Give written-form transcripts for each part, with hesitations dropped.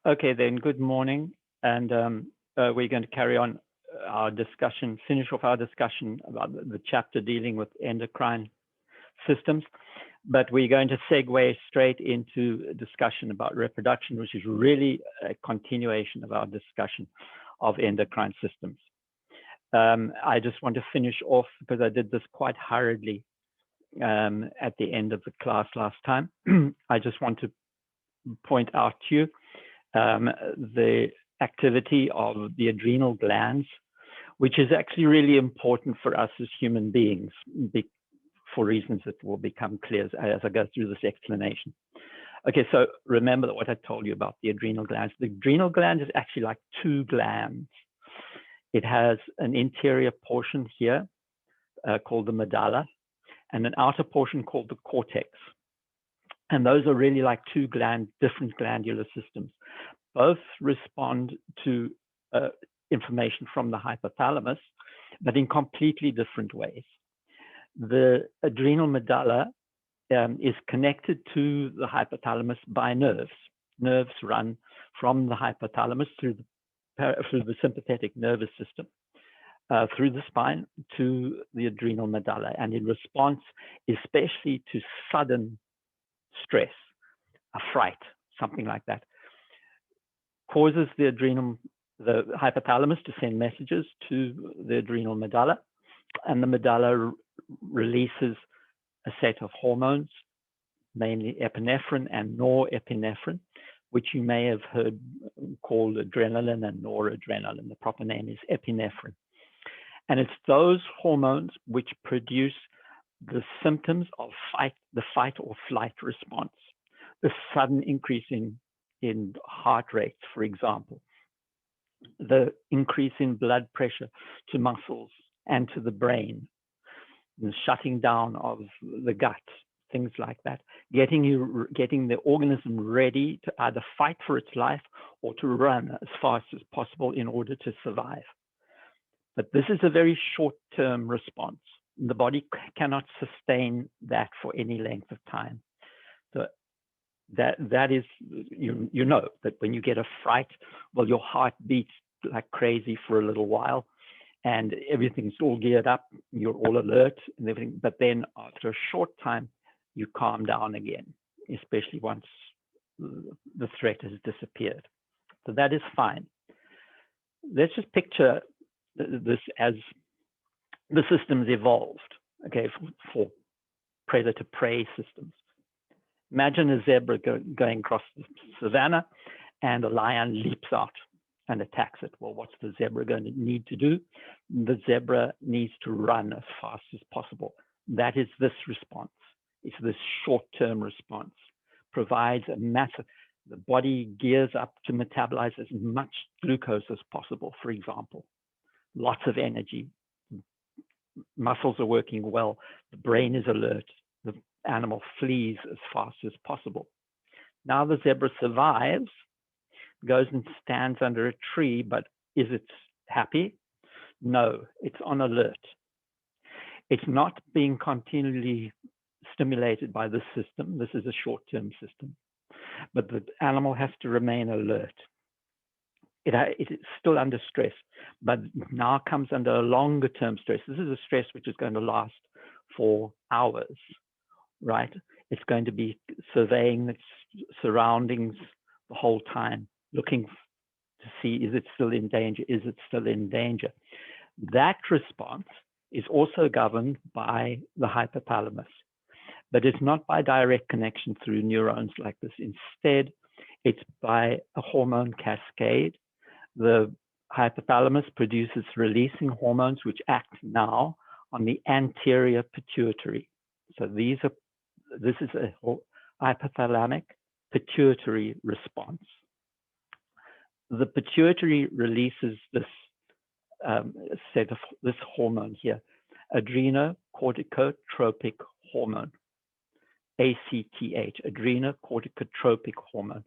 Okay, then, good morning. And we're going to carry on our discussion, finish off our discussion about the chapter dealing with endocrine systems. But we're going to segue straight into a discussion about reproduction, which is really a continuation of our discussion of endocrine systems. I just want to finish off, because I did this quite hurriedly at the end of the class last time. I just want to point out to you the activity of the adrenal glands, which is actually really important for us as human beings, for reasons that will become clear as I go through this explanation. Okay, so remember what I told you about the adrenal glands. The adrenal gland is actually like two glands. It has an interior portion here called the medulla, and an outer portion called the cortex. And those are really like two different glandular systems. Both respond to information from the hypothalamus, but in completely different ways. The adrenal medulla is connected to the hypothalamus by nerves. Nerves run from the hypothalamus through the sympathetic nervous system, through the spine to the adrenal medulla, and in response, especially to sudden stress, a fright, something like that, causes the hypothalamus to send messages to the adrenal medulla, and the medulla releases a set of hormones, mainly epinephrine and norepinephrine, which you may have heard called adrenaline and noradrenaline. The proper name is epinephrine. And it's those hormones which produce the symptoms of the fight or flight response, the sudden increase in heart rates, for example, the increase in blood pressure to muscles and to the brain, the shutting down of the gut, things like that, getting the organism ready to either fight for its life or to run as fast as possible in order to survive. But this is a very short-term response. The body cannot sustain that for any length of time. So that is, you know that when you get a fright, well, your heart beats like crazy for a little while, and everything's all geared up, you're all alert and everything. But then after a short time, you calm down again, especially once the threat has disappeared. So that is fine. Let's just picture this as the systems evolved, okay, for predator-prey systems. Imagine a zebra going across the savannah, and a lion leaps out and attacks it. Well, what's the zebra going to need to do? The zebra needs to run as fast as possible. That is this response. It's this short-term response. Provides a massive, the body gears up to metabolize as much glucose as possible, for example. Lots of energy. Muscles are working well. The brain is alert. The animal flees as fast as possible. Now the zebra survives, goes and stands under a tree, but is it happy? No, it's on alert. It's not being continually stimulated by this system. This is a short-term system, but the animal has to remain alert. It is still under stress, but now comes under a longer-term stress. This is a stress which is going to last for hours, right? It's going to be surveying its surroundings the whole time, looking to see, is it still in danger? Is it still in danger? That response is also governed by the hypothalamus, but it's not by direct connection through neurons like this. Instead, it's by a hormone cascade. The hypothalamus produces releasing hormones which act now on the anterior pituitary. So this is a hypothalamic pituitary response. The pituitary releases this set of this hormone here, adrenocorticotropic hormone, ACTH, adrenocorticotropic hormone.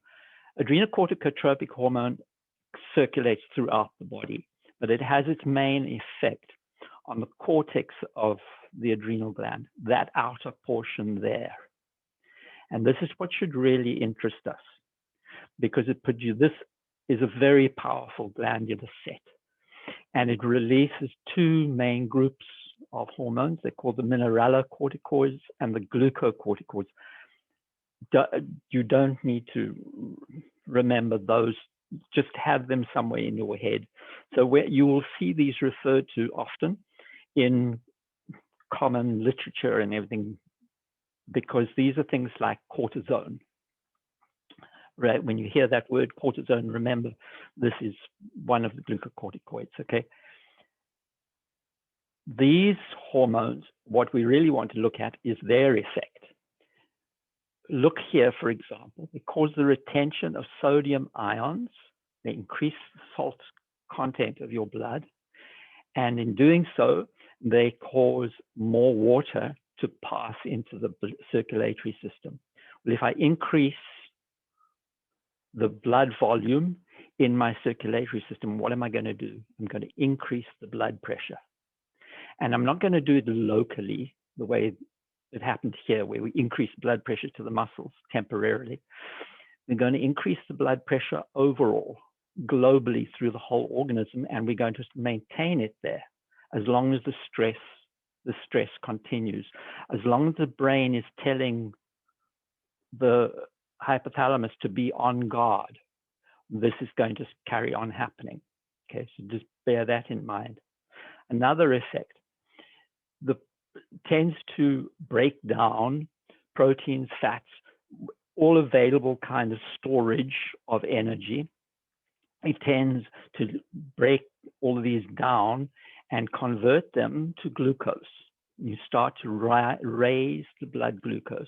Adrenocorticotropic hormone circulates throughout the body, but it has its main effect on the cortex of the adrenal gland, that outer portion there. And this is what should really interest us, because it produces, this is a very powerful glandular set, and it releases two main groups of hormones. They're called the mineralocorticoids and the glucocorticoids. You don't need to remember those, just have them somewhere in your head. So where you will see these referred to often in common literature and everything, because these are things like cortisone. Right? When you hear that word cortisone, remember this is one of the glucocorticoids, okay? These hormones, what we really want to look at is their effect. Look here, for example, they cause the retention of sodium ions, they increase the salt content of your blood, and in doing so, they cause more water to pass into the circulatory system. Well, if I increase the blood volume in my circulatory system, what am I going to do? I'm going to increase the blood pressure. And I'm not going to do it locally the way it happened here, where we increase blood pressure to the muscles temporarily. We're going to increase the blood pressure overall, globally through the whole organism, and we're going to maintain it there as long as the stress continues. As long as the brain is telling the hypothalamus to be on guard, this is going to carry on happening. Okay, so just bear that in mind. Another effect, tends to break down proteins, fats, all available kind of storage of energy. It tends to break all of these down and convert them to glucose. You start to raise the blood glucose.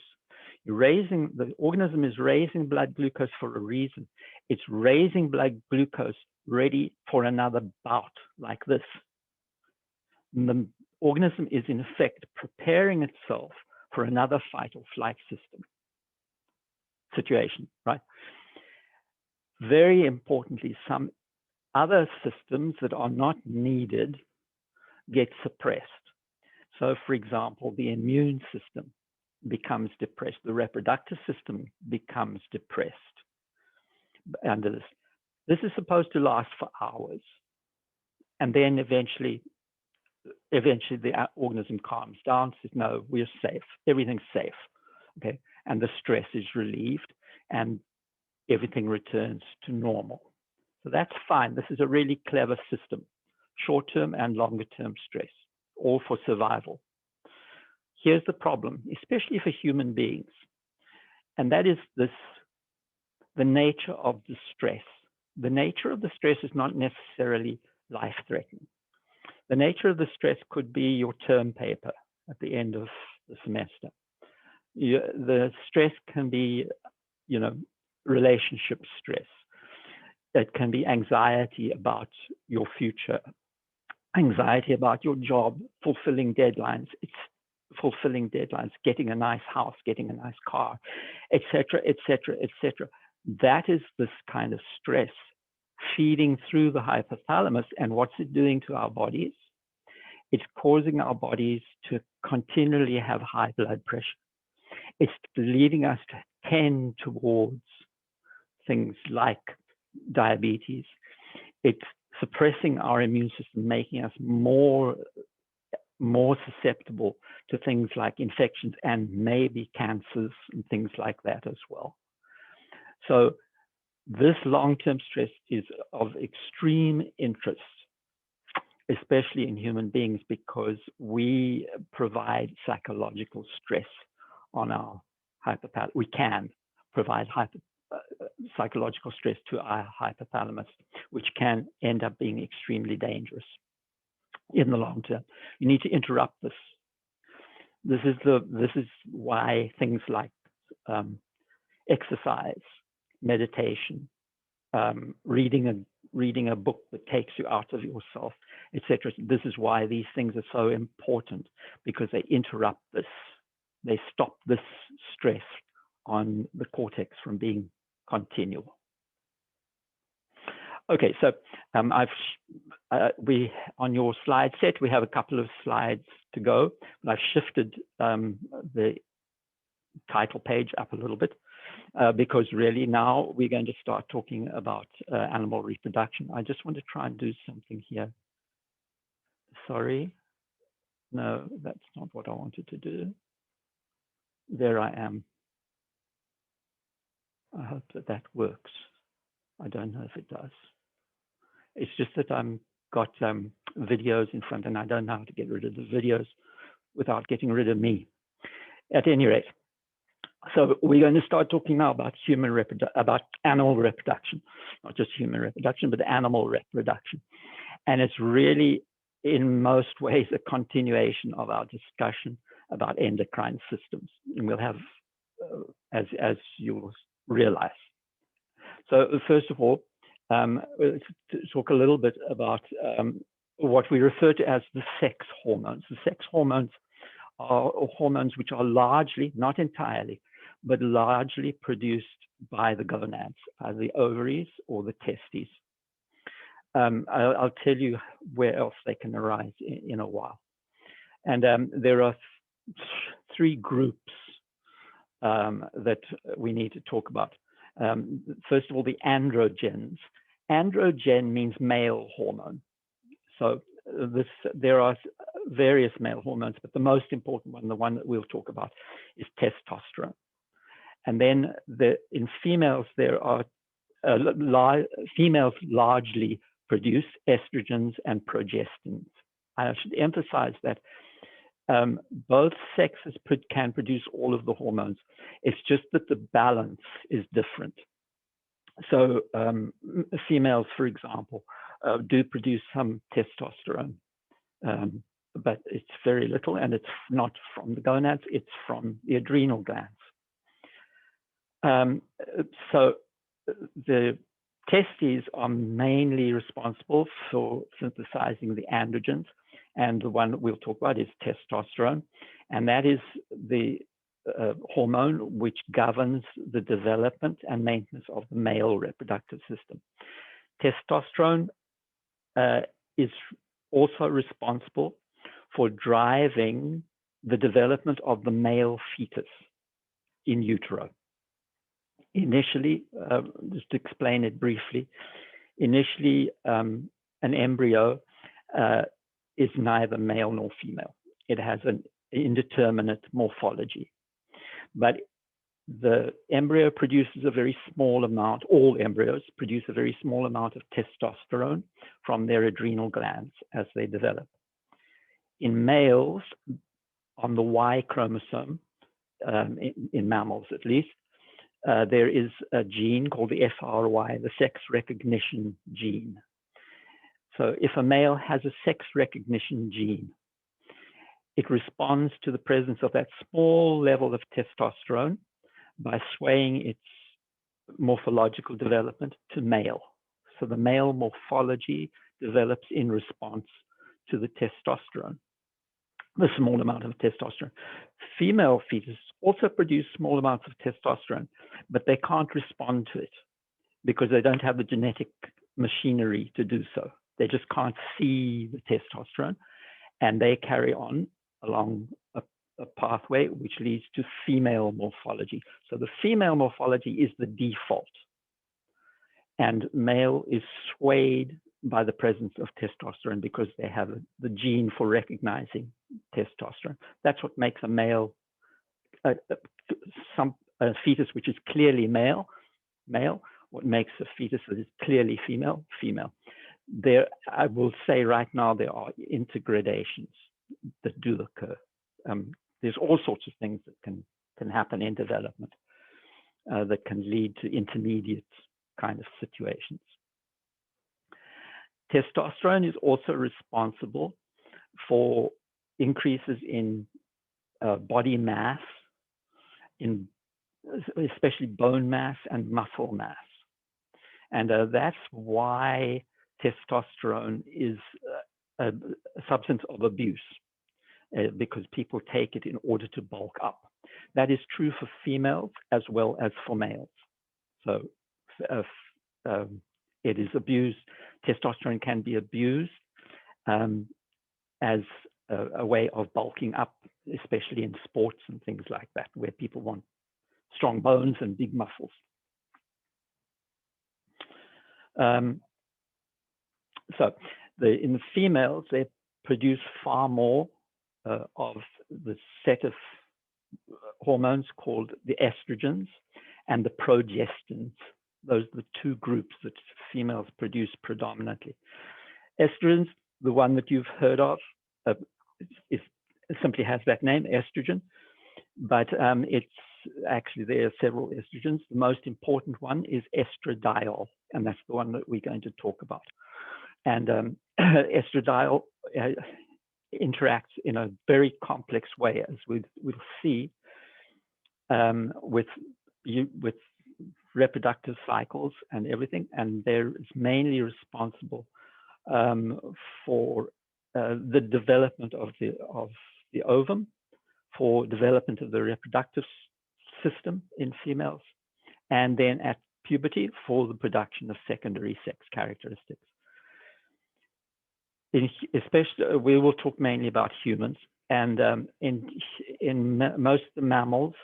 The organism is raising blood glucose for a reason. It's raising blood glucose ready for another bout like this. And the organism is in effect preparing itself for another fight or flight situation, right? Very importantly, some other systems that are not needed get suppressed. So for example, the immune system becomes depressed, the reproductive system becomes depressed under this. This is supposed to last for hours, and then eventually the organism calms down, says, no, we're safe, everything's safe, okay? And the stress is relieved and everything returns to normal. So that's fine. This is a really clever system, short-term and longer-term stress, all for survival. Here's the problem, especially for human beings, and that is the nature of the stress. The nature of the stress is not necessarily life-threatening. The nature of the stress could be your term paper at the end of the semester. The stress can be, relationship stress. It can be anxiety about your future, anxiety about your job, fulfilling deadlines. It's fulfilling deadlines, getting a nice house, getting a nice car, etc., etc., etc. That is this kind of stress feeding through the hypothalamus. And what's it doing to our bodies? It's causing our bodies to continually have high blood pressure. It's leading us to tend towards things like diabetes. It's suppressing our immune system, making us more susceptible to things like infections and maybe cancers and things like that as well. So this long-term stress is of extreme interest, especially in human beings, because we provide psychological stress on our hypothalamus. We can provide psychological stress to our hypothalamus, which can end up being extremely dangerous in the long term. You need to interrupt this. This is why things like exercise, meditation, reading a book that takes you out of yourself, etc. This is why these things are so important, because they interrupt this. They stop this stress on the cortex from being continual. Okay, so on your slide set, we have a couple of slides to go. I've shifted the title page up a little bit. because really now we're going to start talking about animal reproduction. I just want to try and do something here. Sorry. No, that's not what I wanted to do. There I am. I hope that that works. I don't know if it does. It's just that I'm got videos in front and I don't know how to get rid of the videos without getting rid of me. At any rate, so we're going to start talking now about about animal reproduction, not just human reproduction, but animal reproduction. And it's really, in most ways, a continuation of our discussion about endocrine systems. And we'll have, as you'll realize. So first of all, let's talk a little bit about what we refer to as the sex hormones. The sex hormones are hormones which are largely, not entirely, but largely produced by the gonads, either the ovaries or the testes. I'll tell you where else they can arise in a while. And there are three groups that we need to talk about. First of all, the androgens. Androgen means male hormone. So there are various male hormones, but the most important one, the one that we'll talk about, is testosterone. And then in females, there are females largely produce estrogens and progestins. I should emphasize that both sexes can produce all of the hormones. It's just that the balance is different. So females, for example, do produce some testosterone, but it's very little, and it's not from the gonads, it's from the adrenal glands. So the testes are mainly responsible for synthesizing the androgens, and the one we'll talk about is testosterone, and that is the hormone which governs the development and maintenance of the male reproductive system. Testosterone is also responsible for driving the development of the male fetus in utero. Initially, just to explain it briefly, initially an embryo is neither male nor female. It has an indeterminate morphology. But the embryo produces a very small amount, all embryos produce a very small amount of testosterone from their adrenal glands as they develop. In males, on the Y chromosome, in mammals at least, there is a gene called the FRY, the sex recognition gene. So if a male has a sex recognition gene, it responds to the presence of that small level of testosterone by swaying its morphological development to male. So the male morphology develops in response to the testosterone, the small amount of testosterone. Female fetuses also produce small amounts of testosterone, but they can't respond to it because they don't have the genetic machinery to do so. They just can't see the testosterone, and they carry on along a pathway which leads to female morphology. So the female morphology is the default, and male is swayed by the presence of testosterone because they have the gene for recognizing testosterone. That's what makes a male, a fetus which is clearly male. What makes a fetus that is clearly female. There, I will say right now, there are intergradations that do occur. There's all sorts of things that can happen in development that can lead to intermediate kind of situations. Testosterone is also responsible for increases in body mass, especially bone mass and muscle mass. And that's why testosterone is a substance of abuse, because people take it in order to bulk up. That is true for females as well as for males. So it is abused. Testosterone can be abused as a way of bulking up, especially in sports and things like that, where people want strong bones and big muscles. So in the females, they produce far more of the set of hormones called the estrogens and the progestins. Those are the two groups that females produce predominantly. Estrogens, the one that you've heard of, simply has that name, estrogen, but it's actually, there are several estrogens. The most important one is estradiol, and that's the one that we're going to talk about. And estradiol interacts in a very complex way, as we'll see, with reproductive cycles and everything, and they're mainly responsible for the development of the ovum, for development of the reproductive system in females, and then at puberty for the production of secondary sex characteristics. Especially, we will talk mainly about humans, and in most of the mammals,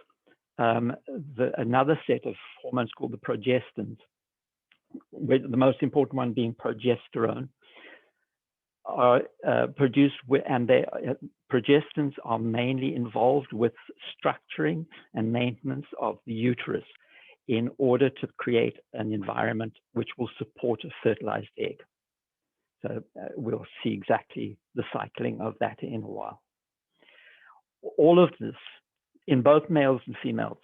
another set of hormones called the progestins, with the most important one being progesterone, are produced and progestins are mainly involved with structuring and maintenance of the uterus in order to create an environment which will support a fertilized egg. So we'll see exactly the cycling of that in a while. All of this, in both males and females,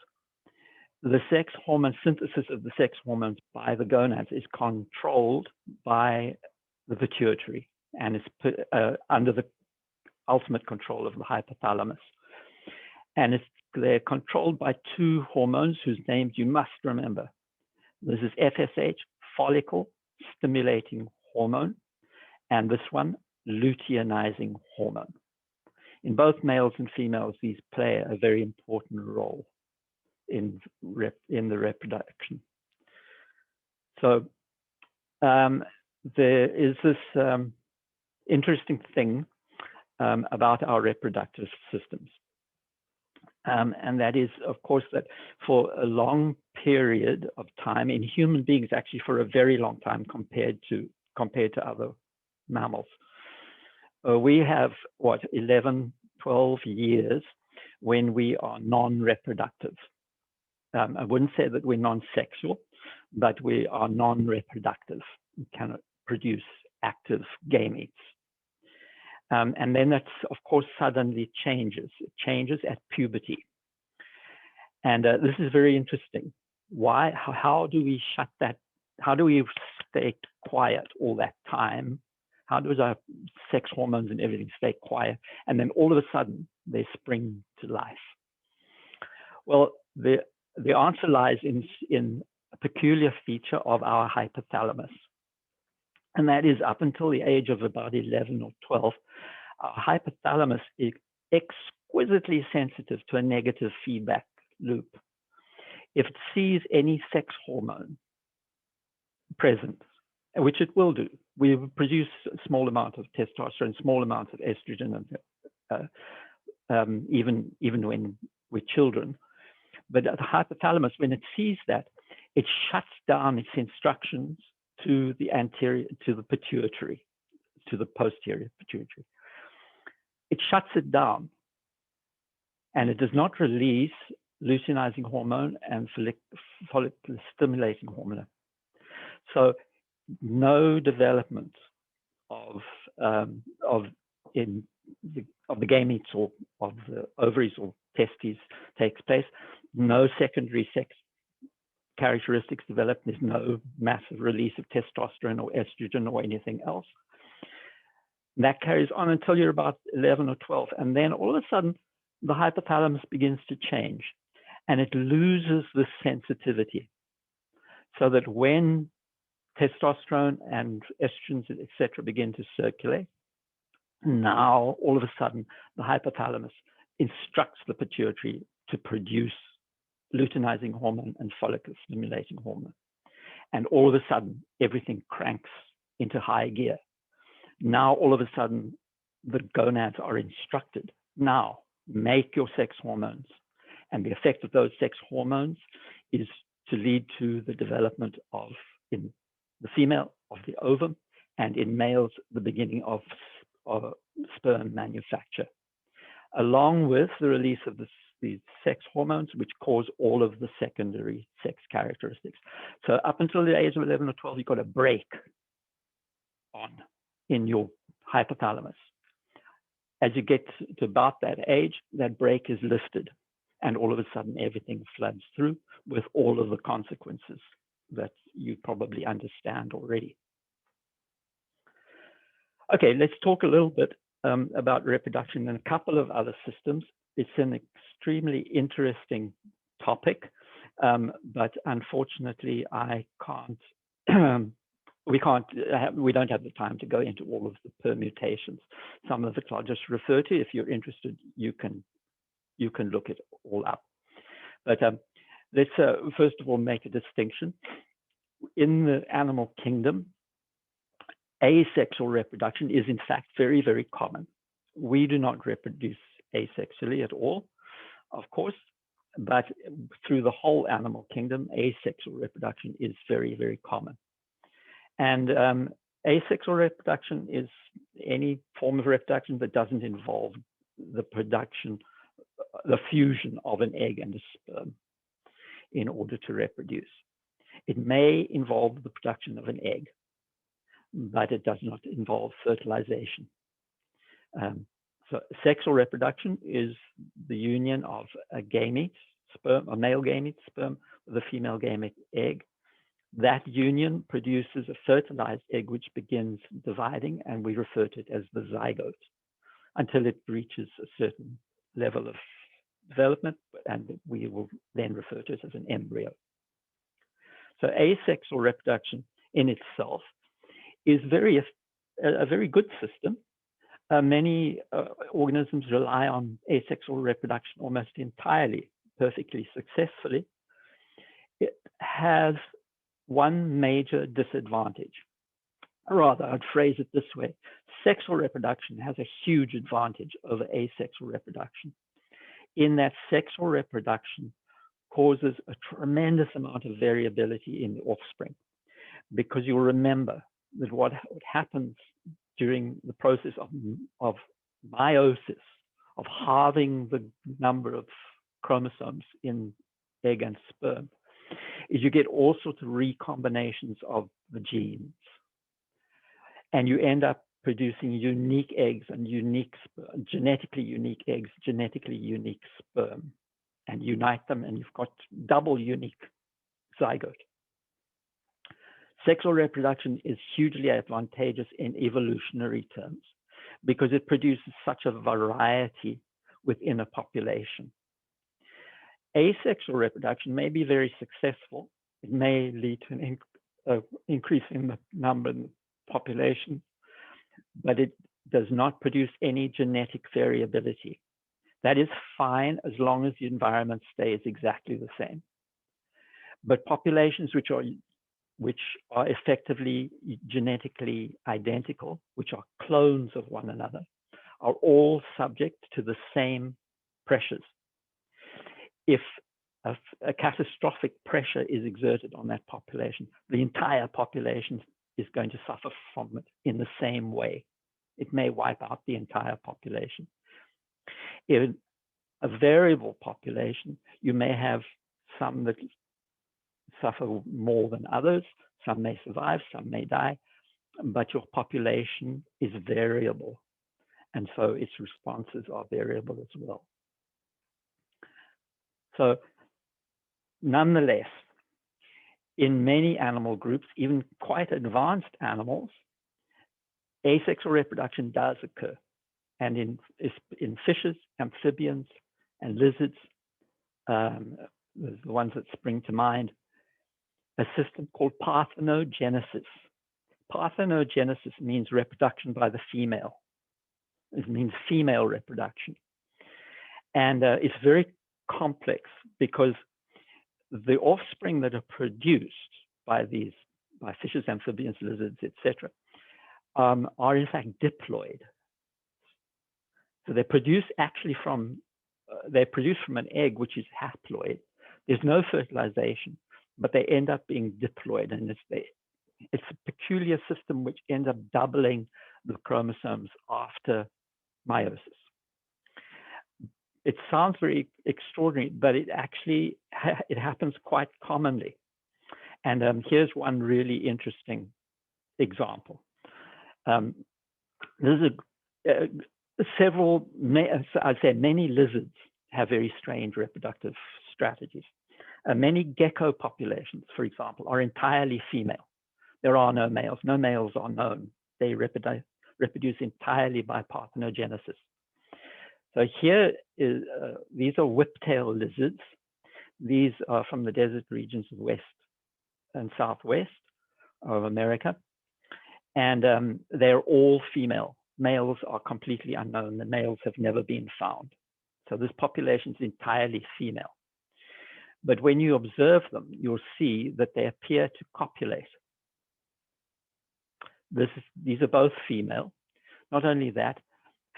the sex hormone synthesis of the sex hormones by the gonads is controlled by the pituitary, and is under the ultimate control of the hypothalamus. And they're controlled by two hormones whose names you must remember. This is FSH, follicle stimulating hormone, and this one, luteinizing hormone. In both males and females, these play a very important role in the reproduction. So there is this interesting thing about our reproductive systems. And that is, of course, that for a long period of time, in human beings, actually for a very long time compared to other mammals, we have, 11, 12 years when we are non-reproductive. I wouldn't say that we're non-sexual, but we are non-reproductive. We cannot produce active gametes. And then that's, of course, suddenly changes. It changes at puberty. And this is very interesting. Why? How do we shut that? How do we stay quiet all that time? How does our sex hormones and everything stay quiet? And then all of a sudden, they spring to life. Well, the answer lies in a peculiar feature of our hypothalamus. And that is, up until the age of about 11 or 12, our hypothalamus is exquisitely sensitive to a negative feedback loop. If it sees any sex hormone present, which it will do, we produce a small amount of testosterone, small amount of estrogen, and even when we're children. But the hypothalamus, when it sees that, it shuts down its instructions to the anterior, to the pituitary, to the posterior pituitary. It shuts it down, and it does not release luteinizing hormone and follicle stimulating hormone. So no development of the gametes or of the ovaries or testes takes place. No secondary sex characteristics develop. There's no massive release of testosterone or estrogen or anything else. And that carries on until you're about 11 or 12. And then all of a sudden, the hypothalamus begins to change, and it loses the sensitivity. So that when testosterone and estrogens, etc., begin to circulate, now all of a sudden, the hypothalamus instructs the pituitary to produce luteinizing hormone and follicle stimulating hormone. And all of a sudden, everything cranks into high gear. Now, all of a sudden, the gonads are instructed, now make your sex hormones And the effect of those sex hormones is to lead to the development of, in the female, of the ovum, and in males, the beginning of sperm manufacture, along with the release of these sex hormones, which cause all of the secondary sex characteristics. So up until the age of 11 or 12, you've got a break on in your hypothalamus. As you get to about that age, that break is lifted, and all of a sudden everything floods through with all of the consequences that you probably understand already. Okay, let's talk a little bit about reproduction and a couple of other systems. It's an extremely interesting topic, but unfortunately I can't, we don't have the time to go into all of the permutations. Some of it I'll just refer to. If you're interested, you can look it all up. But let's first of all make a distinction. In the animal kingdom, asexual reproduction is in fact very, very common. We do not reproduce asexually at all, of course, but through the whole animal kingdom, asexual reproduction is very, very common. And asexual reproduction is any form of reproduction that doesn't involve the production, the fusion of an egg and a sperm in order to reproduce. It may involve the production of an egg, but it does not involve fertilization. So sexual reproduction is the union of a gamete, sperm, a male gamete, sperm, with a female gamete, egg. That union produces a fertilized egg, which begins dividing, and we refer to it as the zygote until it reaches a certain level of development, and we will then refer to it as an embryo. So asexual reproduction in itself is a very good system. Many organisms rely on asexual reproduction almost entirely, perfectly successfully. It has one major disadvantage. Rather, I'd phrase it this way. Sexual reproduction has a huge advantage over asexual reproduction, in that sexual reproduction causes a tremendous amount of variability in the offspring. Because you'll remember that what happens during the process of meiosis, of halving the number of chromosomes in egg and sperm, is you get all sorts of recombinations of the genes. And you end up producing unique eggs and genetically unique eggs, genetically unique sperm, and unite them, and you've got double unique zygote. Sexual reproduction is hugely advantageous in evolutionary terms because it produces such a variety within a population. Asexual reproduction may be very successful. It may lead to an increase in the number in the population, but it does not produce any genetic variability. That is fine as long as the environment stays exactly the same. But populations which are effectively genetically identical, which are clones of one another, are all subject to the same pressures. If a catastrophic pressure is exerted on that population, the entire population is going to suffer from it in the same way. It may wipe out the entire population. In a variable population, you may have some that suffer more than others. Some may survive, some may die, but your population is variable. And so its responses are variable as well. So nonetheless, in many animal groups, even quite advanced animals, asexual reproduction does occur. And in fishes, amphibians, and lizards, the ones that spring to mind, a system called parthenogenesis. Parthenogenesis means reproduction by the female. It means female reproduction. And it's very complex because the offspring that are produced by fishes, amphibians, lizards, etc., are in fact diploid. So they produce actually from they're produced from an egg which is haploid. There's no fertilization, but they end up being diploid, and it's a peculiar system which ends up doubling the chromosomes after meiosis. It sounds very extraordinary, but it actually it happens quite commonly. And here's one really interesting example. There's several, I'd say many lizards have very strange reproductive strategies. Many gecko populations, for example, are entirely female. There are no males. No males are known. They reproduce entirely by parthenogenesis. So here is, these are whiptail lizards. These are from the desert regions of west and southwest of America. And they're all female. Males are completely unknown. The males have never been found. So this population is entirely female. But when you observe them, you'll see that they appear to copulate. These are both female. Not only that,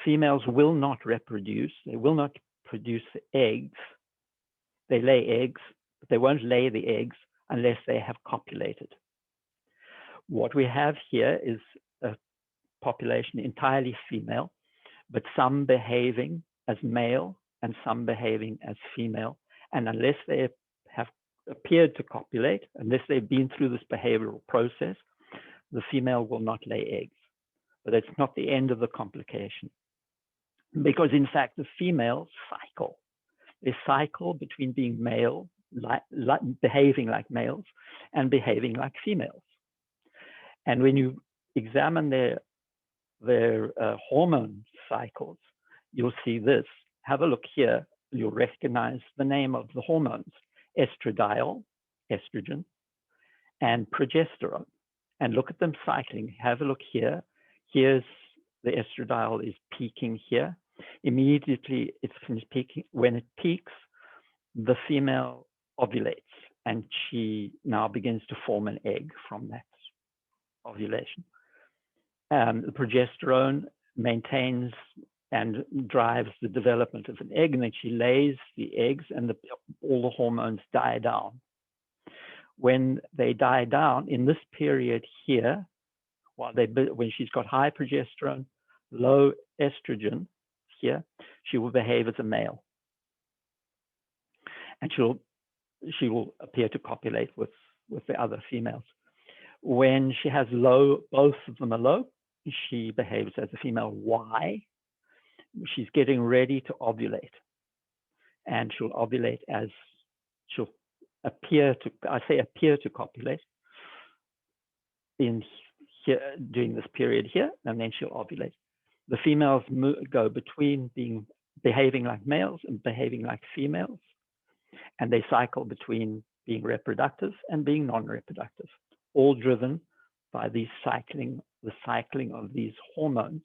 females will not reproduce. They will not produce eggs. They lay eggs, but they won't lay the eggs unless they have copulated. What we have here is a population entirely female, but some behaving as male and some behaving as female. And unless they have appeared to copulate, unless they've been through this behavioral process, the female will not lay eggs. But it's not the end of the complication, because in fact, the females cycle. They cycle between being male, behaving like males, and behaving like females. And when you examine their hormone cycles, you'll see this. Have a look here. You'll recognize the name of the hormones: estradiol, estrogen, and progesterone. And look at them cycling. Have a look here. Here's the estradiol is peaking here. Immediately it's finished peaking. When it peaks, the female ovulates, and she now begins to form an egg from that ovulation. The progesterone maintains and drives the development of an egg, and then she lays the eggs, and all the hormones die down. When they die down in this period here, when she's got high progesterone, low estrogen here, she will behave as a male, and she will appear to copulate with the other females. When she has low, both of them are low, she behaves as a female. Why? She's getting ready to ovulate, and she'll ovulate as she'll appear to copulate in here during this period here, and then she'll ovulate. The females go between behaving like males and behaving like females, and they cycle between being reproductive and being non-reproductive, all driven by the cycling of these hormones.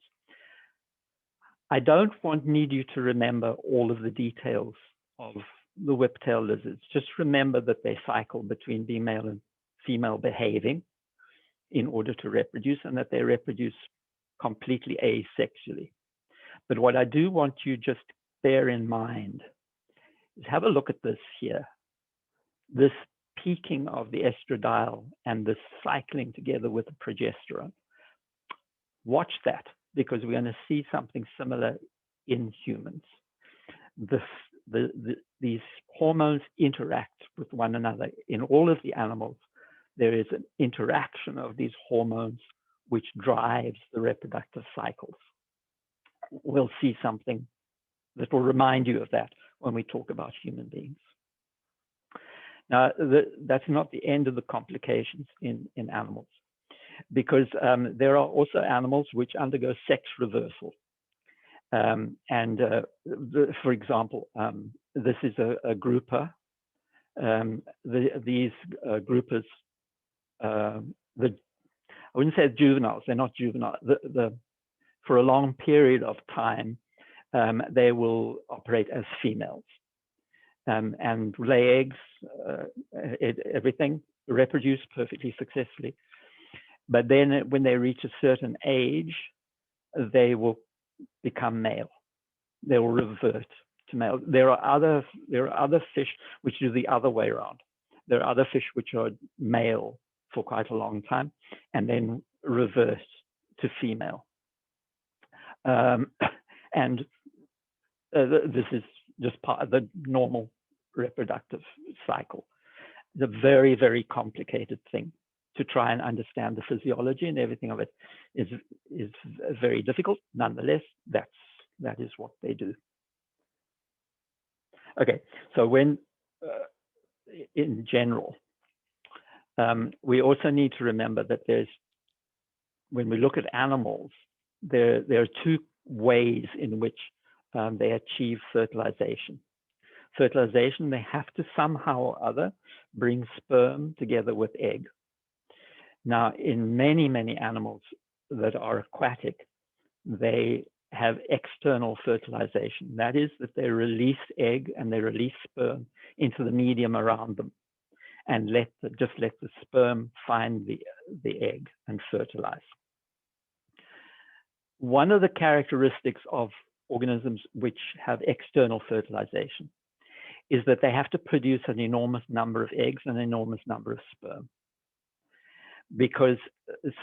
I don't need you to remember all of the details of the whiptail lizards. Just remember that they cycle between being male and female behaving in order to reproduce, and that they reproduce completely asexually. But what I do want you just bear in mind is have a look at this here. This peaking of the estradiol and this cycling together with the progesterone. Watch that, because we're going to see something similar in humans. These hormones interact with one another. In all of the animals, there is an interaction of these hormones which drives the reproductive cycles. We'll see something that will remind you of that when we talk about human beings. Now, that's not the end of the complications in animals, because there are also animals which undergo sex reversal. For example, this is a grouper. These groupers, I wouldn't say juveniles, they're not juvenile. For a long period of time, they will operate as females and lay eggs, everything, reproduce perfectly successfully. But then when they reach a certain age, they will become male. They will revert. to male. There are other fish which do the other way around. There are other fish which are male for quite a long time and then revert to female. And this is just part of the normal reproductive cycle. It's a very, very complicated thing. To try and understand the physiology and everything of it is very difficult. Nonetheless, that is what they do. Okay, so when in general, we also need to remember that when we look at animals, there are two ways in which they achieve fertilization. Fertilization, they have to somehow or other bring sperm together with egg. Now, in many, many animals that are aquatic, they have external fertilization. That is that they release egg and they release sperm into the medium around them and just let the sperm find the egg and fertilize. One of the characteristics of organisms which have external fertilization is that they have to produce an enormous number of eggs and an enormous number of sperm. Because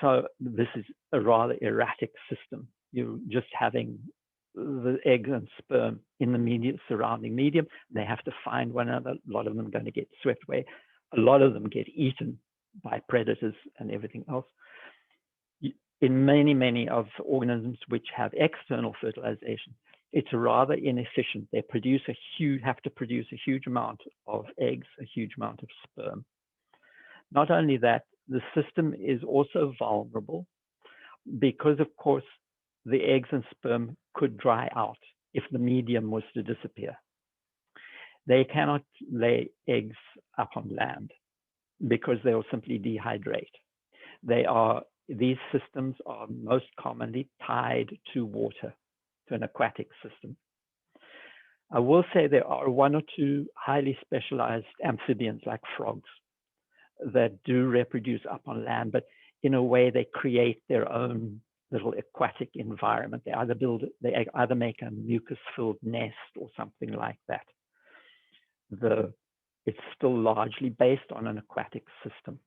so this is a rather erratic system. You're just having the eggs and sperm in the surrounding medium. They have to find one another. A lot of them are going to get swept away. A lot of them get eaten by predators and everything else. In many, many of organisms which have external fertilization, it's rather inefficient. They have to produce a huge amount of eggs, a huge amount of sperm. Not only that, the system is also vulnerable because, of course, the eggs and sperm could dry out if the medium was to disappear. They cannot lay eggs up on land because they will simply dehydrate. These systems are most commonly tied to water, to an aquatic system. I will say there are one or two highly specialized amphibians like frogs that do reproduce up on land, but in a way they create their own little aquatic environment. They either make a mucus-filled nest or something like that. It's still largely based on an aquatic system.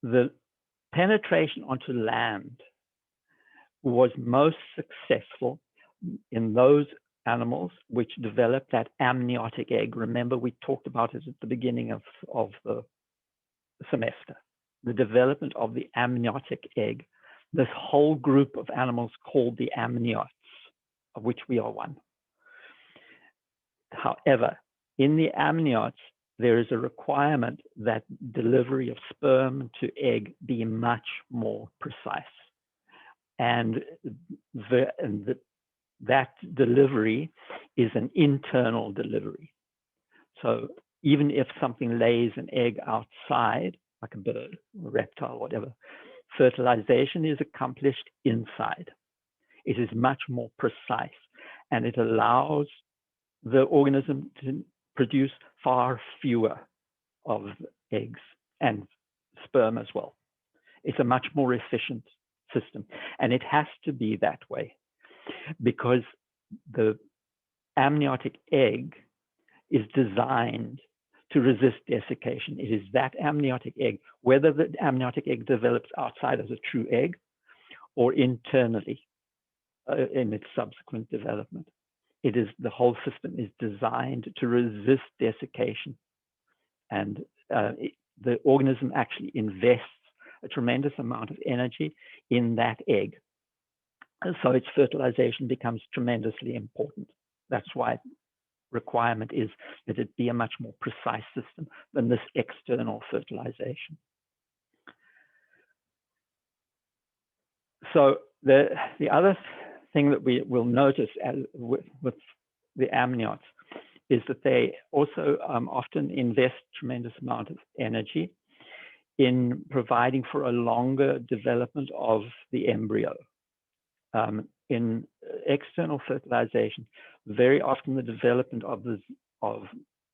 The penetration onto land was most successful in those animals which developed that amniotic egg. Remember, we talked about it at the beginning of the semester. The development of the amniotic egg. This whole group of animals called the amniotes, of which we are one. However, in the amniotes, there is a requirement that delivery of sperm to egg be much more precise. And that delivery is an internal delivery. So even if something lays an egg outside, like a bird, or a reptile, whatever, fertilization is accomplished inside. It is much more precise, and it allows the organism to produce far fewer of eggs and sperm as well. It's a much more efficient system, and it has to be that way because the amniotic egg is designed to resist desiccation. It is that amniotic egg, whether the amniotic egg develops outside as a true egg or internally in its subsequent development. The whole system is designed to resist desiccation. And the organism actually invests a tremendous amount of energy in that egg. And so its fertilization becomes tremendously important. That's why requirement is that it be a much more precise system than this external fertilization. So the other thing that we will notice with the amniotes is that they also often invest tremendous amount of energy in providing for a longer development of the embryo. In external fertilization, very often the development of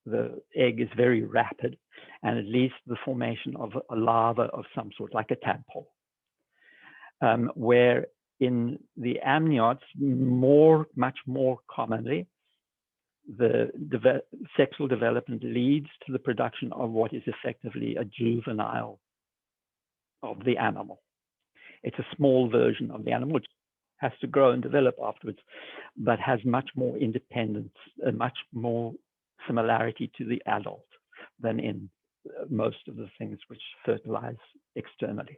the egg is very rapid, and it leads to the formation of a larva of some sort, like a tadpole. Where in the amniotes, much more commonly, the sexual development leads to the production of what is effectively a juvenile of the animal. It's a small version of the animal, which has to grow and develop afterwards, but has much more independence and much more similarity to the adult than in most of the things which fertilize externally.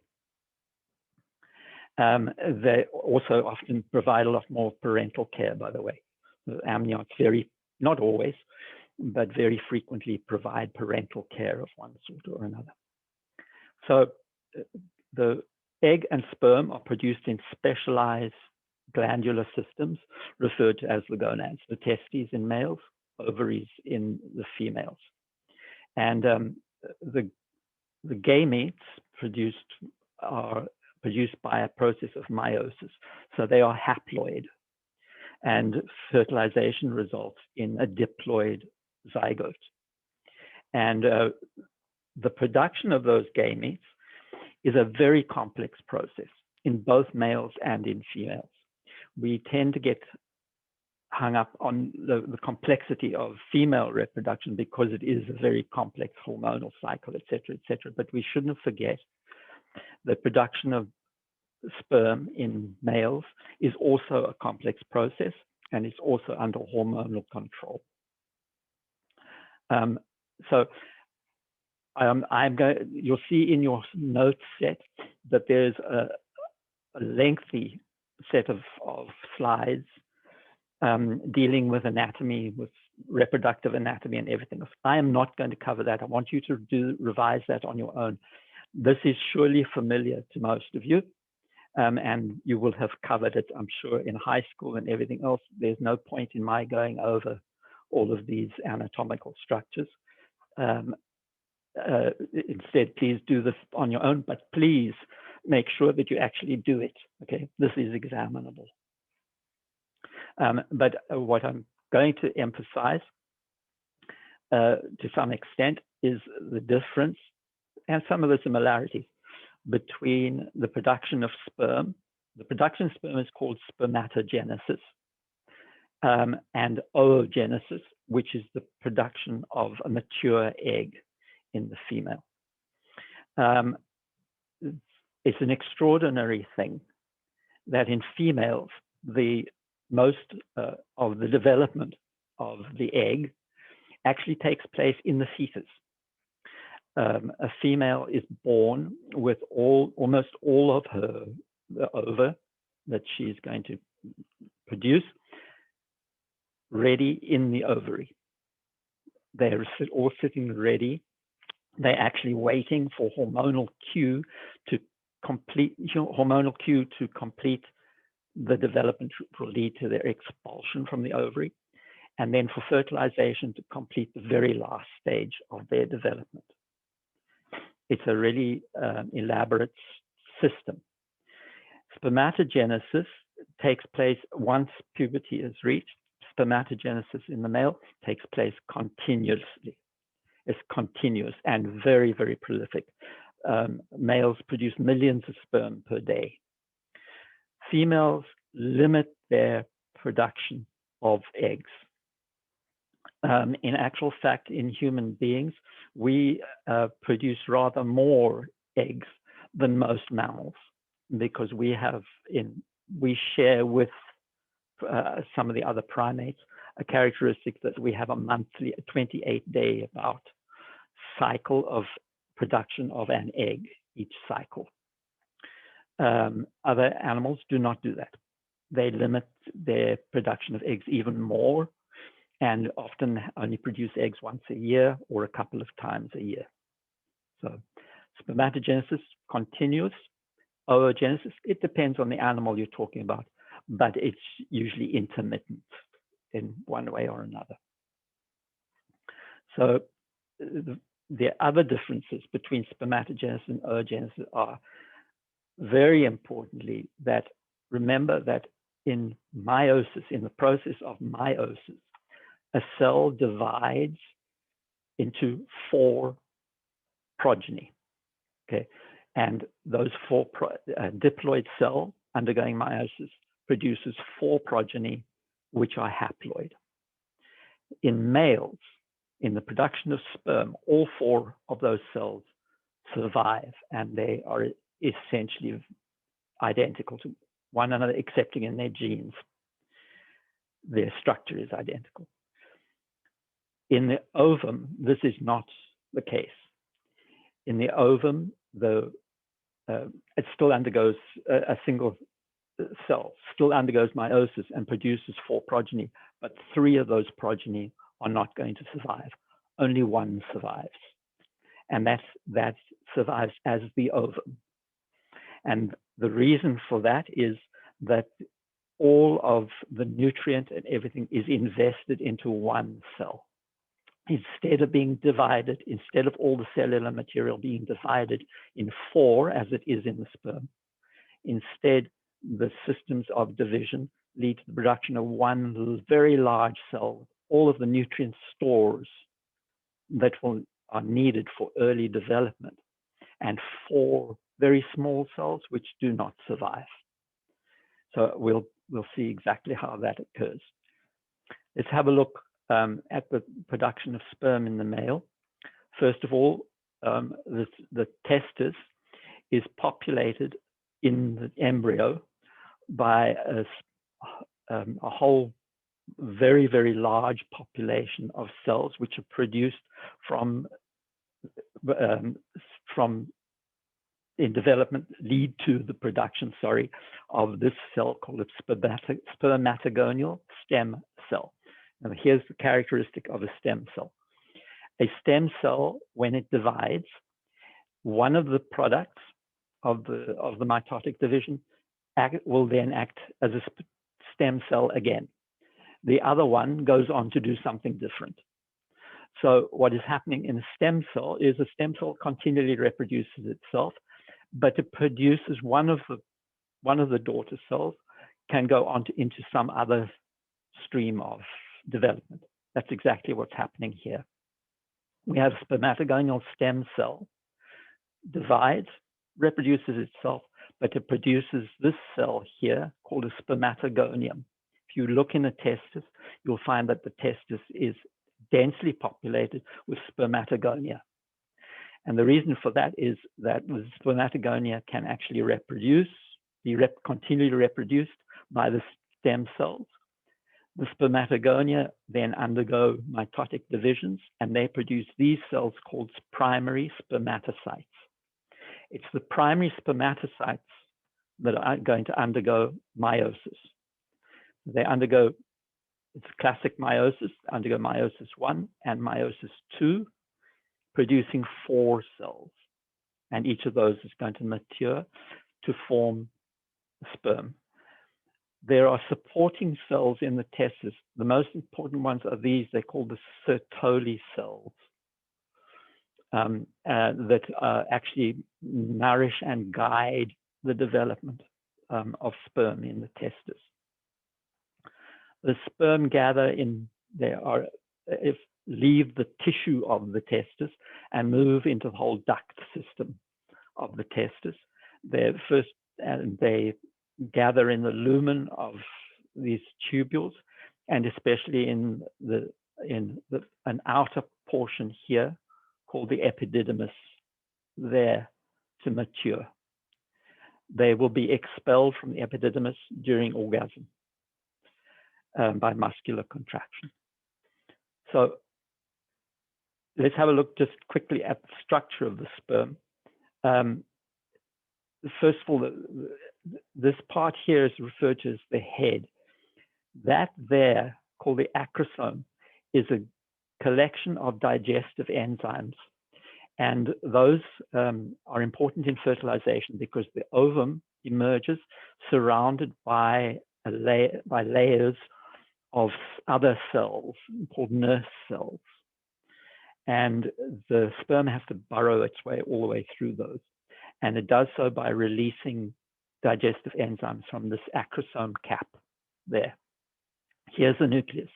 They also often provide a lot more parental care, by the way. The amniotes not always, but very frequently provide parental care of one sort or another. So the egg and sperm are produced in specialized glandular systems referred to as the gonads, the testes in males, ovaries in the females. And the gametes are produced by a process of meiosis. So they are haploid, and fertilization results in a diploid zygote. And the production of those gametes is a very complex process in both males and in females. We tend to get hung up on the complexity of female reproduction because it is a very complex hormonal cycle, et cetera, but we shouldn't forget the production of sperm in males is also a complex process, and it's also under hormonal control. You'll see in your notes set that there's a lengthy set of slides dealing with anatomy, with reproductive anatomy and everything else. I am not going to cover that. I want you to revise that on your own. This is surely familiar to most of you, and you will have covered it, I'm sure, in high school and everything else. There's no point in my going over all of these anatomical structures. Instead, please do this on your own, but please make sure that you actually do it, okay? This is examinable. But what I'm going to emphasize to some extent is the difference and some of the similarities between the production of sperm. The production of sperm is called spermatogenesis, and oogenesis, which is the production of a mature egg in the female. It's an extraordinary thing that in females, most of the development of the egg actually takes place in the fetus. A female is born with almost all of the ova that she's going to produce ready in the ovary. They're all sitting ready. They're actually waiting for hormonal cue to complete the development, which will lead to their expulsion from the ovary, and then for fertilization to complete the very last stage of their development. It's a really elaborate system. Spermatogenesis takes place once puberty is reached. Spermatogenesis in the male takes place continuously. It's continuous and very, very prolific. Males produce millions of sperm per day. Females limit their production of eggs. In actual fact, in human beings, we produce rather more eggs than most mammals because we share with some of the other primates a characteristic that we have a 28-day about cycle of production of an egg each cycle. Other animals do not do that. They limit their production of eggs even more and often only produce eggs once a year or a couple of times a year. So spermatogenesis, continuous. Oogenesis, it depends on the animal you're talking about, but it's usually intermittent in one way or another. So the other differences between spermatogenesis and oogenesis are, very importantly, that remember that in meiosis, in the process of meiosis, a cell divides into 4 progeny, okay? And those 4 diploid cell undergoing meiosis produces 4 progeny, which are haploid. In males, in the production of sperm, all 4 of those cells survive, and they are essentially identical to one another, excepting in their genes. Their structure is identical. In the ovum, this is not the case. In the ovum, it still undergoes a single cell, still undergoes meiosis and produces 4 progeny, but 3 of those progeny are not going to survive. Only 1 survives, and that survives as the ovum. And the reason for that is that all of the nutrient and everything is invested into 1 cell. Instead of being divided, instead of all the cellular material being divided in 4, as it is in the sperm, instead, the systems of division lead to the production of 1 very large cell, all of the nutrient stores that are needed for early development, and 4 very small cells which do not survive. So we'll see exactly how that occurs. Let's have a look at the production of sperm in the male. First of all, the testis is populated in the embryo by a whole very, very large population of cells which are produced from in development, lead to the production, of this cell called a spermatogonial stem cell. Now, here's the characteristic of a stem cell. A stem cell, when it divides, one of the products of the mitotic division will then act as a stem cell again. The other one goes on to do something different. So what is happening in a stem cell is a stem cell continually reproduces itself, but it produces one of the daughter cells can go on into some other stream of development. That's exactly what's happening here. We have a spermatogonial stem cell, divides, reproduces itself, but it produces this cell here called a spermatogonium. If you look in the testis, you'll find that the testis is densely populated with spermatogonia. And the reason for that is that the spermatogonia can actually continually reproduced by the stem cells. The spermatogonia then undergo mitotic divisions, and they produce these cells called primary spermatocytes. It's the primary spermatocytes that are going to undergo meiosis. They undergo, it's classic meiosis, undergo meiosis 1 and meiosis 2, producing 4 cells. And each of those is going to mature to form sperm. There are supporting cells in the testis. The most important ones are these. They're called the Sertoli cells that actually nourish and guide the development of sperm in the testis. The sperm gather leave the tissue of the testis and move into the whole duct system of the testis. They gather in the lumen of these tubules, and especially in an outer portion here called the epididymis there to mature. They will be expelled from the epididymis during orgasm by muscular contraction. So let's have a look just quickly at the structure of the sperm. First of all, this part here is referred to as the head. That there, called the acrosome, is a collection of digestive enzymes. And those are important in fertilization because the ovum emerges surrounded by layers of other cells called nurse cells. And the sperm has to burrow its way all the way through those. And it does so by releasing digestive enzymes from this acrosome cap there. Here's the nucleus.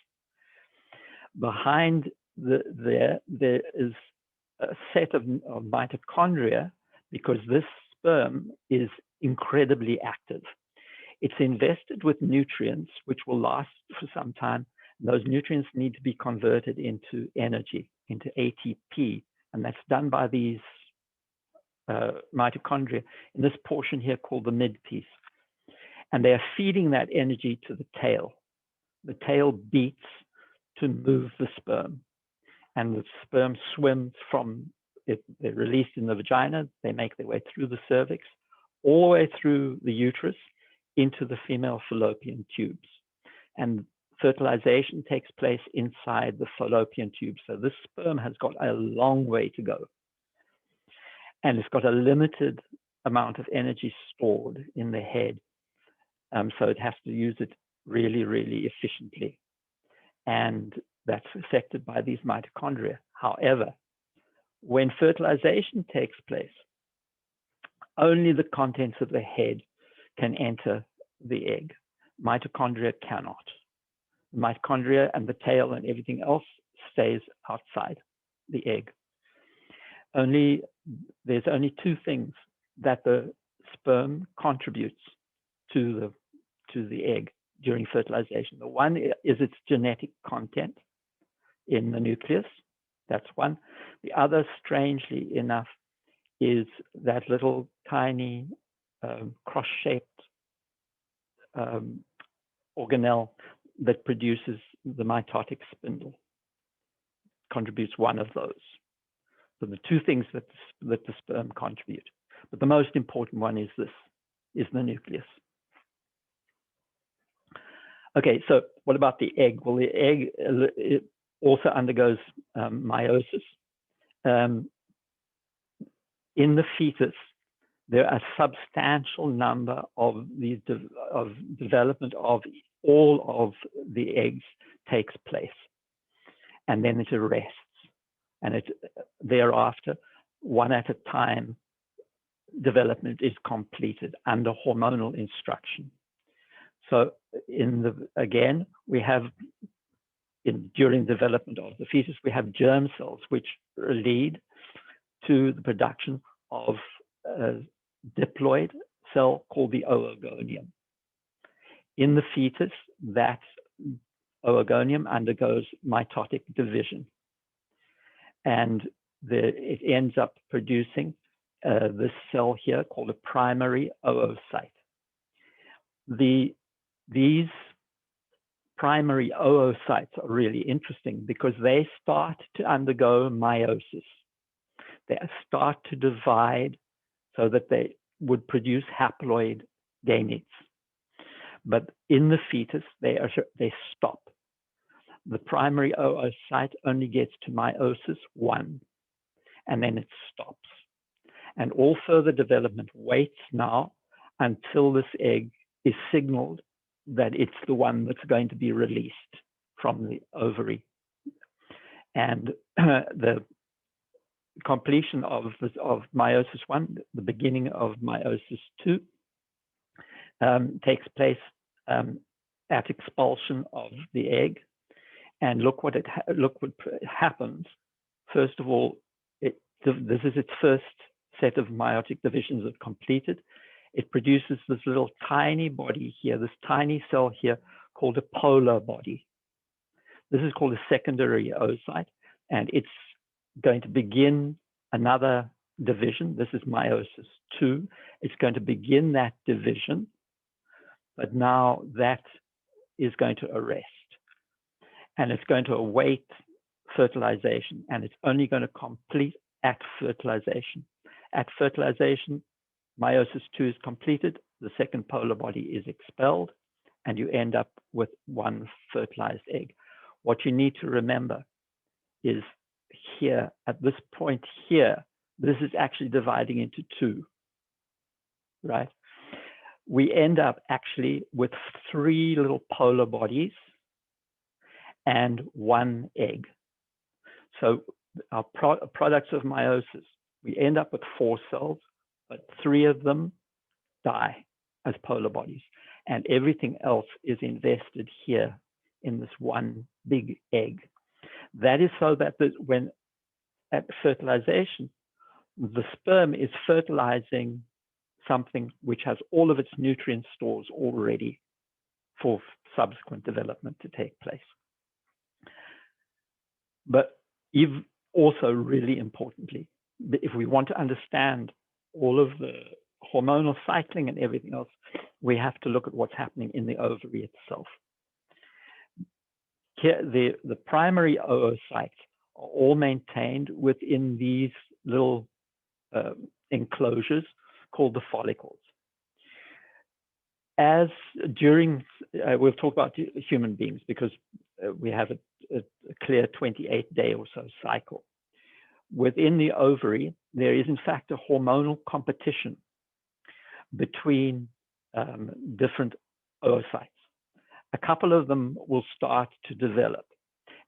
Behind there is a set of mitochondria because this sperm is incredibly active. It's invested with nutrients which will last for some time. Those nutrients need to be converted into energy, into ATP, and that's done by these mitochondria in this portion here called the midpiece. And they are feeding that energy to the tail. The tail beats to move the sperm, and the sperm swims from it. They're released in the vagina, they make their way through the cervix, all the way through the uterus into the female fallopian tubes. And fertilization takes place inside the fallopian tube. So this sperm has got a long way to go. And it's got a limited amount of energy stored in the head. So it has to use it really, really efficiently. And that's affected by these mitochondria. However, when fertilization takes place, only the contents of the head can enter the egg. Mitochondria cannot. Mitochondria and the tail and everything else stays outside the egg. There's only two things that the sperm contributes to the egg during fertilization. The one is its genetic content in the nucleus. That's one. The other, strangely enough, is that little tiny cross-shaped organelle that produces the mitotic spindle. Contributes one of those. So the two things that the sperm contribute. But the most important one is the nucleus. Okay, so what about the egg? Well, the egg it also undergoes meiosis. In the fetus, there are a substantial number of these development of all of the eggs takes place, and then it arrests, and thereafter, one at a time, development is completed under hormonal instruction. So again, we have during development of the fetus, we have germ cells which lead to the production of a diploid cell called the oogonium. In the fetus, that oogonium undergoes mitotic division, and it ends up producing this cell here called a primary oocyte. These primary oocytes are really interesting because they start to undergo meiosis. They start to divide so that they would produce haploid gametes. But in the fetus, they stop. The primary oocyte only gets to meiosis 1, and then it stops. And all further development waits now until this egg is signaled that it's the one that's going to be released from the ovary. And the completion of meiosis 1, the beginning of meiosis 2, takes place at expulsion of the egg. And look what happens. First of all, this is its first set of meiotic divisions that completed. It produces this little tiny body here, this tiny cell here called a polar body. This is called a secondary oocyte, and it's going to begin another division. This is meiosis 2. It's going to begin that division, but now that is going to arrest. And it's going to await fertilization, and it's only going to complete at fertilization. At fertilization, meiosis 2 is completed, the second polar body is expelled, and you end up with one fertilized egg. What you need to remember is here, at this point here, this is actually dividing into 2, right? We end up actually with 3 little polar bodies and 1 egg. So our products of meiosis, we end up with 4 cells, but 3 of them die as polar bodies, and everything else is invested here in this one big egg. That is so that when at fertilization, the sperm is fertilizing something which has all of its nutrient stores all ready for subsequent development to take place. But also really importantly, if we want to understand all of the hormonal cycling and everything else, we have to look at what's happening in the ovary itself. Here, the primary oocytes are all maintained within these little enclosures called the follicles. As during, we'll talk about human beings because we have a clear 28-day or so cycle. Within the ovary, there is in fact a hormonal competition between different oocytes. A couple of them will start to develop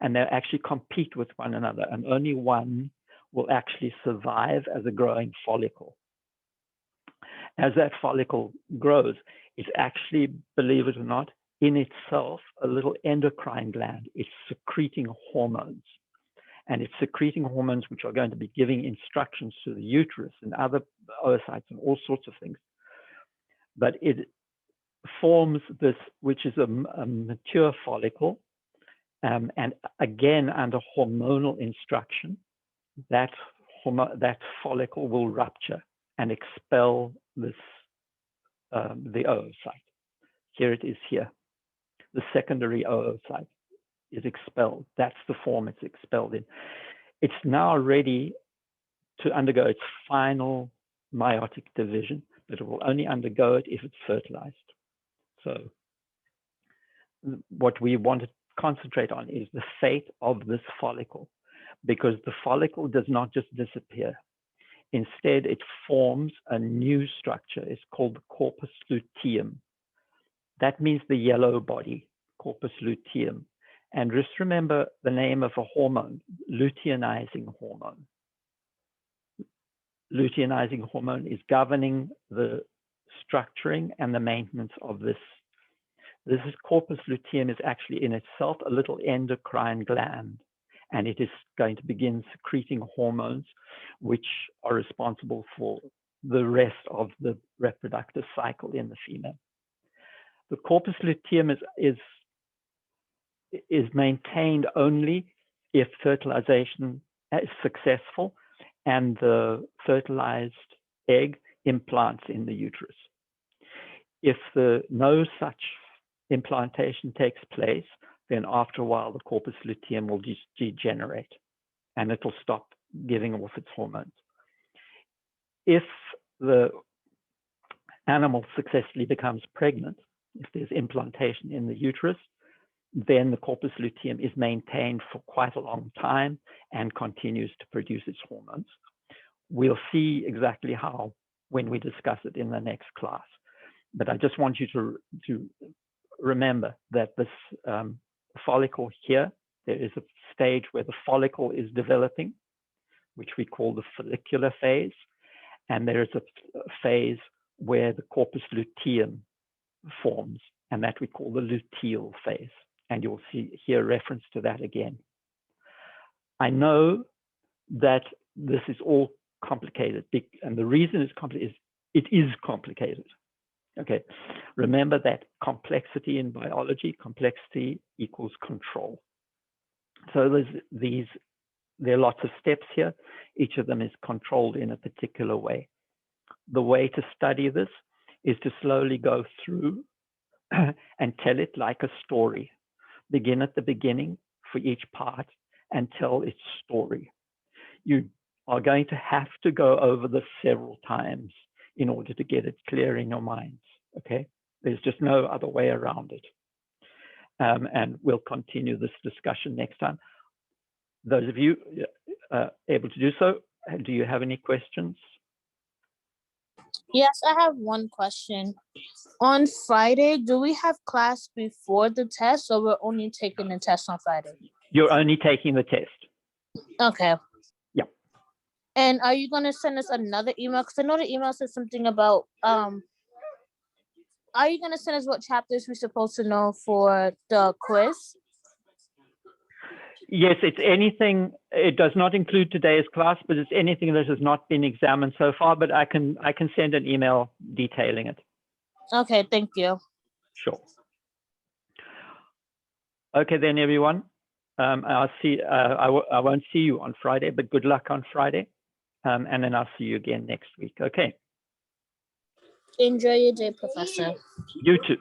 and they'll actually compete with one another, and only one will actually survive as a growing follicle. As that follicle grows, it's actually, believe it or not, in itself a little endocrine gland. It's secreting hormones. And it's secreting hormones which are going to be giving instructions to the uterus and other oocytes and all sorts of things. But it forms this, which is a mature follicle. And again, under hormonal instruction, that follicle will rupture and expel this, the oocyte. Here it is here. The secondary oocyte is expelled. That's the form it's expelled in. It's now ready to undergo its final meiotic division, but it will only undergo it if it's fertilized. So what we want to concentrate on is the fate of this follicle, because the follicle does not just disappear. Instead, it forms a new structure. It's called the corpus luteum. That means the yellow body, corpus luteum. And just remember the name of a hormone, luteinizing hormone. Luteinizing hormone is governing the structuring and the maintenance of this. This corpus luteum is actually in itself a little endocrine gland, and it is going to begin secreting hormones which are responsible for the rest of the reproductive cycle in the female. The corpus luteum is maintained only if fertilization is successful and the fertilized egg implants in the uterus. If no such implantation takes place, then after a while the corpus luteum will degenerate and it will stop giving off its hormones. If the animal successfully becomes pregnant, if there's implantation in the uterus, then the corpus luteum is maintained for quite a long time and continues to produce its hormones. We'll see exactly how when we discuss it in the next class. But I just want you to remember that this follicle here, there is a stage where the follicle is developing, which we call the follicular phase. And there is a phase where the corpus luteum forms, and that we call the luteal phase. And you'll hear reference to that again. I know that this is all complicated, and the reason it's complicated is it is complicated. Okay, remember that complexity in biology, complexity equals control. So there are lots of steps here. Each of them is controlled in a particular way. The way to study this is to slowly go through and tell it like a story. Begin at the beginning for each part and tell its story. You are going to have to go over this several times in order to get it clear in your minds, okay? There's just no other way around it. And we'll continue this discussion next time. Those of you able to do so, do you have any questions? Yes, I have one question. On Friday, do we have class before the test, or we're only taking the test on Friday? You're only taking the test. Okay. Yeah. And are you going to send us another email? Because I know the email says something about, are you going to send us what chapters we're supposed to know for the quiz? Yes, it's anything. It does not include today's class, but it's anything that has not been examined so far. But I can send an email detailing it. Okay, thank you. Sure. Okay, then everyone. I'll see. I won't see you on Friday, but good luck on Friday, and then I'll see you again next week. Okay. Enjoy your day, Professor. You too.